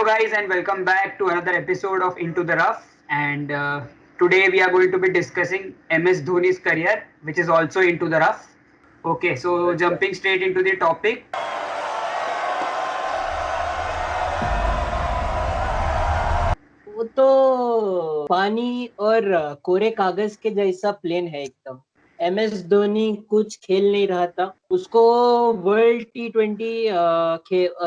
guys, and welcome back to another episode of Into the Rough. And today we are going to be discussing MS Dhoni's career, which is also into the rough. Okay, so jumping straight into the topic. वो तो पानी और कोरे कागज के जैसा plane है एकदम। एम एस धोनी कुछ खेल नहीं रहा था। उसको वर्ल्ड T20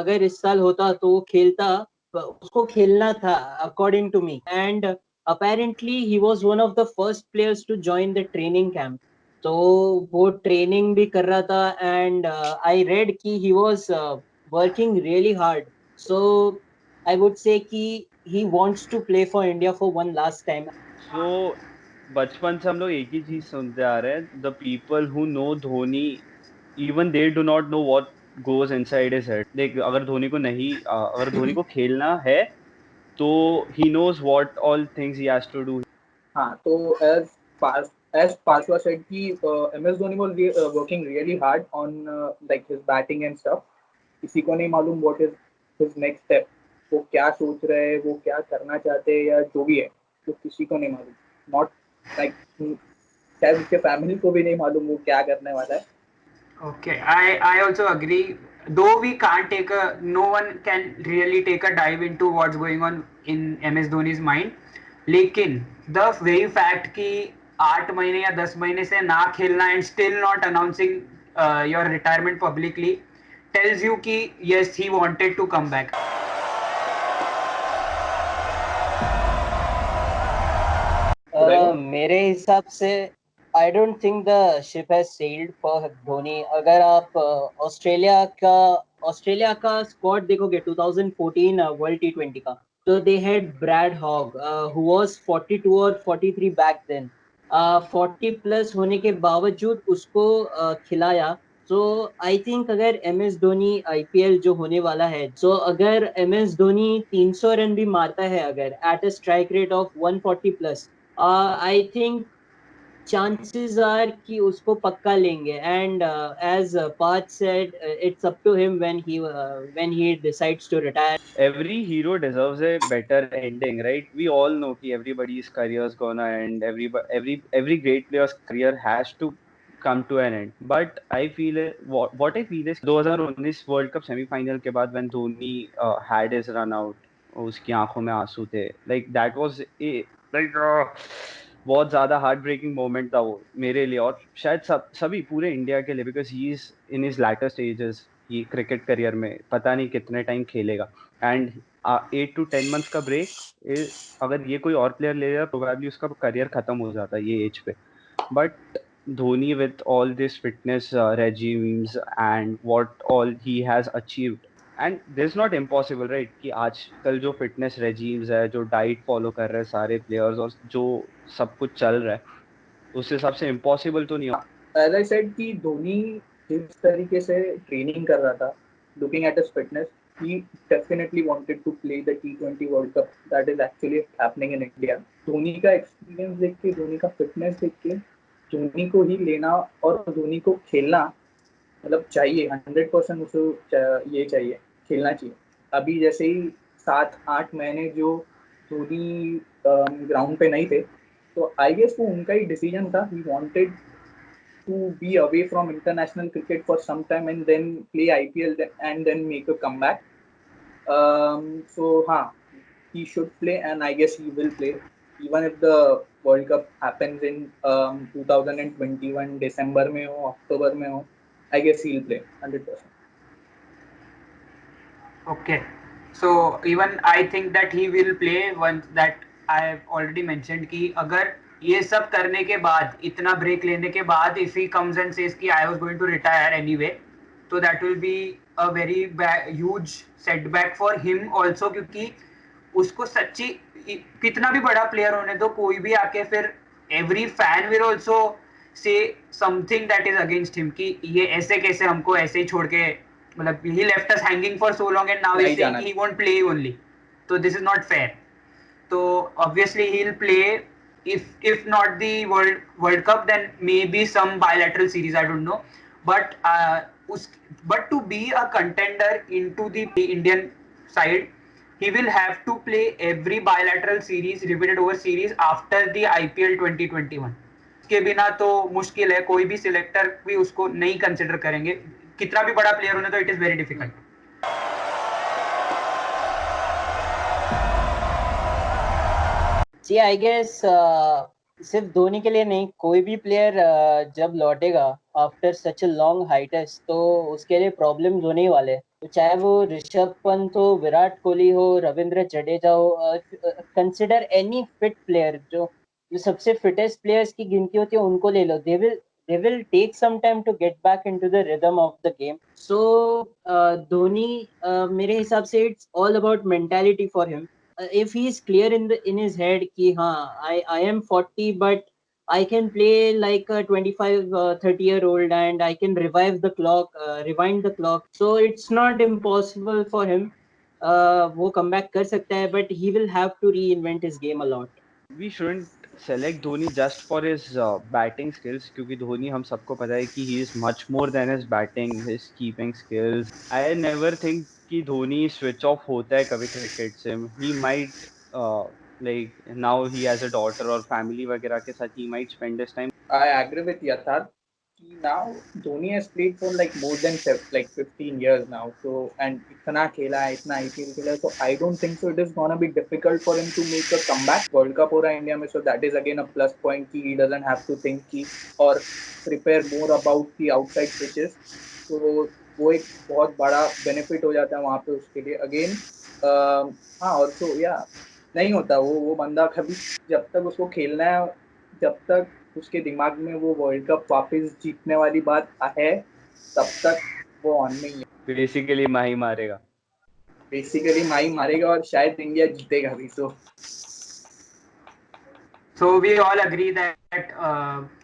अगर इस साल होता तो वो खेलता। उसको खेलना था according to me, and apparently he was one of the first players to join the training camp. तो वो ट्रेनिंग भी कर रहा था, एंड आई रेड कि he was working really hard. So I would say कि he wants to play for India for one last time. सो बचपन से हम लोग एक ही चीज सुनते आ रहे हैं, the people who know Dhoni even they do not know what goes inside his head. देख, अगर धोनी को खेलना है तो he knows what all things he has to do. हाँ, तो as Paswa said कि MS Dhoni was working really hard on like his batting and stuff. किसी को नहीं मालूम what is his next step. वो क्या सोच रहे हैं, वो क्या करना चाहते हैं या जो भी है, तो किसी को नहीं मालूम. Not like शायद उसके फैमिली को भी नहीं मालूम वो क्या करने वाला है. Okay, I also agree. Though we can't take a, no one can really take a dive into what's going on in MS Dhoni's mind. लेकिन the very fact कि 8 महीने या 10 महीने से ना खेलना and still not announcing your retirement publicly tells you कि yes, he wanted to come back. मेरे हिसाब से I don't think the ship has sailed for Dhoni. अगर आप ऑस्ट्रेलिया का स्क्वाड देखोगे 2014 वर्ल्ड T20 का, तो they had Brad Hogg who was 42 और 43 back then. 40 प्लस होने के बावजूद उसको खिलाया। सो आई थिंक अगर एम एस धोनी IPL जो होने वाला है, सो अगर एम एस धोनी 300 रन भी मारता है अगर at a strike rate of 140 plus, I think chances are कि उसको पक्का लेंगे। And as Parth said, it's up to him when he decides to retire. Every hero deserves a better ending, right? We all know कि everybody's career is gonna end. Every great player's career has to come to an end. But I feel what I feel is 2019 world cup semifinal के बाद when Dhoni had his run out, उसकी आंखों में आंसू थे। Like that was a like बहुत ज्यादा heart breaking moment था वो मेरे लिए, और शायद सभी पूरे इंडिया के लिए, because he is in his later stages he cricket career में, पता नहीं कितने टाइम खेलेगा। एंड 8 to 10 months का ब्रेक, अगर ये कोई और प्लेयर ले लेगा प्रोबेबली उसका करियर खत्म हो जाता है ये एज पे। But Dhoni with all this fitness regimes and what all he has achieved, and this not impossible, right? कि आजकल जो फिटनेस रेजीम्स है, जो डाइट फॉलो कर रहे हैं सारे प्लेयर्स और जो सब कुछ चल रहा है, उस हिसाब से इम्पॉसिबल तो नहीं हो। As I said कि धोनी जिस तरीके से ट्रेनिंग कर रहा था, looking at his fitness, he definitely wanted to play the T20 World Cup that is actually happening in India. Dhoni का एक्सपीरियंस देख के, धोनी का फिटनेस देख के, धोनी को ही लेना और धोनी को खेलना मतलब चाहिए 100%। उसे ये चाहिए, खेलना चाहिए। अभी जैसे ही 7-8 महीने जो धोनी ग्राउंड पे नहीं थे, तो आई गेस वो उनका ही डिसीजन था। He wanted to be away from international cricket for some time and then play IPL and then make a comeback. So he should play, and I guess he will play even if the World Cup happens in 2021 December में हो, October में हो, I guess he'll play 100%. Okay, so even I think that he will play once that I have already mentioned कि अगर ये सब करने के बाद, इतना ब्रेक लेने के बाद, if he comes and says कि I was going to retire anyway, तो that will be a very huge setback for him also, क्योंकि उसको सच्ची कितना भी बड़ा प्लेयर होने दो, कोई भी आके फिर every fan will also say something that is against him कि ये ऐसे कैसे हमको ऐसे ही छोड़ के, मतलब he left us hanging for so long and now he's saying he won't play only, so this is not fair. So obviously he'll play, if not the world cup then maybe some bilateral series, I don't know, but but to be a contender into the Indian side, he will have to play every bilateral series, repeated over series after the IPL 2021. के बिना तो मुश्किल है, कोई भी selector भी उसको नहीं कंसिडर करेंगे, कितना भी बड़ा प्लेयर होने, तो it is very difficult. See, I guess सिर्फ धोनी के लिए नहीं, कोई भी प्लेयर जब लौटेगा after such a long hiatus तो उसके लिए प्रॉब्लम्स होने ही वाले. तो चाहे वो ऋषभ पंत हो, विराट कोहली हो, रविंद्र जडेजा हो, कंसिडर एनी फिट प्लेयर, जो सबसे फिटेस्ट प्लेयर्स की गिनती होती है उनको ले लो. They will take some time to get back into the rhythm of the game. So Dhoni मेरे हिसाब से it's all about mentality for him. If he is clear in his head कि हाँ, I am 40 but I can play like a 25 30-year-old and I can revive the clock, rewind the clock, so it's not impossible for him. वो comeback कर सकता है, but he will have to reinvent his game a lot. We shouldn't select Dhoni just for his batting skills, क्योंकि धोनी हम सबको पता है कि he is much more than his batting, his keeping skills. I never think कि Dhoni switch off होता है कभी cricket से. He might like now he has a daughter और family वगैरह के साथ he might spend his time. I agree with Yatharth. Now Dhoni has played for like more than 15 years now. So and इतना खेला है, इतना IPL खेला है, so I don't think so it is gonna be difficult for him to make a comeback. World Cup हो रहा है India में, so that is again a plus point कि he doesn't have to think कि or prepare more about the outside pitches. So वो एक बहुत बड़ा benefit हो जाता है वहाँ पे उसके लिए. Again हाँ, और so yeah, नहीं होता वो बंदा कभी, जब तक उसको खेलना है, जब तक उसके दिमाग में वो वर्ल्ड कप वापस जीतने वाली बात है, तब तक वो ऑन में ही है. बेसिकली माही मारेगा और शायद इंडिया जीतेगा भी. So we all agree that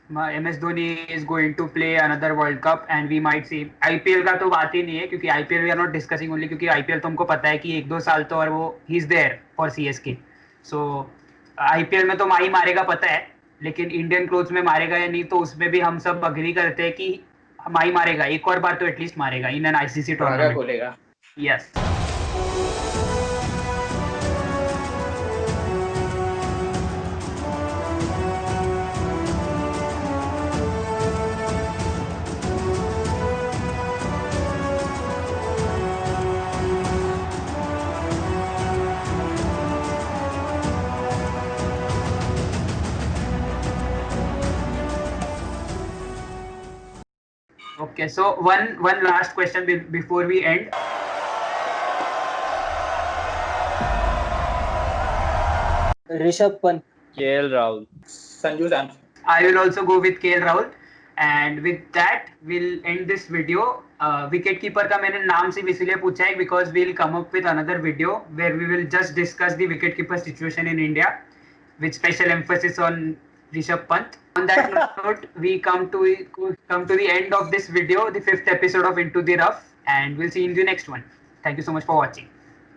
MS Dhoni is going to play another World Cup and we might see. IPL का तो बात ही नहीं है, क्योंकि IPL we are not discussing only, क्योंकि IPL तो हमको पता है कि 1-2 साल तो और वो he is there for CSK. So IPL में तो माही मारेगा पता है, लेकिन इंडियन क्लोथ्स में मारेगा या नहीं, तो उसमें भी हम सब अग्री करते हैं कि माही मारेगा, एक और बार तो एटलीस्ट मारेगा इन एन आईसीसी टूर्नामेंट. खोलेगा. Yes. Okay, so one last question before we end. Rishabh Pant. KL Rahul. Sanju Samson. I will also go with KL Rahul. And with that, we'll end this video. Wicket keeper का मैंने नाम सिर्फ इसलिए पूछा है because we'll come up with another video where we will just discuss the wicket keeper situation in India with special emphasis on Rishabh Pant. On that note, we come to the end of this video, the 5th episode of Into the Rough, and we'll see you in the next one. Thank you so much for watching.